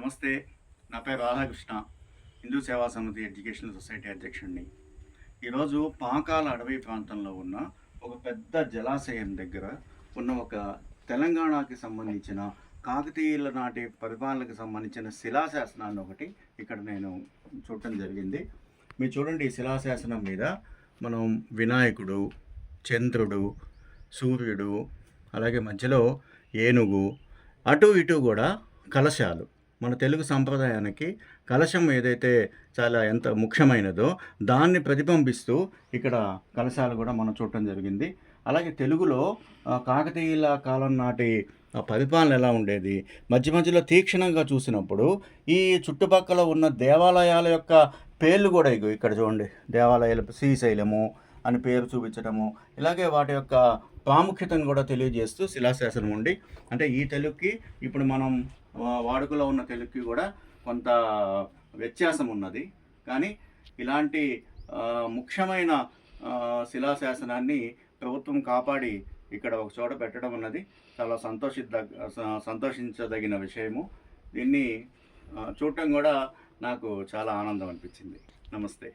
నమస్తే. నా పేరు రాధాకృష్ణ. హిందూ సేవా సమితి ఎడ్యుకేషనల్ సొసైటీ అధ్యక్షుడిని. ఈరోజు పాకాల అడవి ప్రాంతంలో ఉన్న ఒక పెద్ద జలాశయం దగ్గర ఉన్న ఒక తెలంగాణకి సంబంధించిన కాకతీయుల నాటి పరిపాలనకు సంబంధించిన శిలాశాసనాన్ని ఒకటి ఇక్కడ నేను చూడటం జరిగింది. మీరు చూడండి, ఈ శిలాశాసనం మీద మనం వినాయకుడు, చంద్రుడు, సూర్యుడు, అలాగే మధ్యలో ఏనుగు, అటు ఇటు కూడా కలశాలు. మన తెలుగు సంప్రదాయానికి కలశం ఏదైతే చాలా ఎంత ముఖ్యమైనదో దాన్ని ప్రతిబింబిస్తూ ఇక్కడ కలశాలు కూడా మనం చూడటం జరిగింది. అలాగే తెలుగులో కాకతీయుల కాలం నాటి పరిపాలన ఎలా ఉండేది, మధ్య మధ్యలో తీక్షణంగా చూసినప్పుడు ఈ చుట్టుపక్కల ఉన్న దేవాలయాల యొక్క పేర్లు కూడా ఇక్కడ చూడండి. దేవాలయాల శ్రీశైలము అని పేరు చూపించడము, ఇలాగే వాటి యొక్క ప్రాముఖ్యతను కూడా తెలియజేస్తూ శిలాశాసనం ఉండి, అంటే ఈ తెలుగుకి ఇప్పుడు మనం వాడుకలో ఉన్న తెలుగుకి కూడా కొంత వ్యత్యాసం ఉన్నది. కానీ ఇలాంటి ముఖ్యమైన శిలాశాసనాన్ని ప్రభుత్వం కాపాడి ఇక్కడ ఒక చోట పెట్టడం అన్నది చాలా సంతోషించదగిన విషయము. దీన్ని చూడటం కూడా నాకు చాలా ఆనందం అనిపించింది. నమస్తే.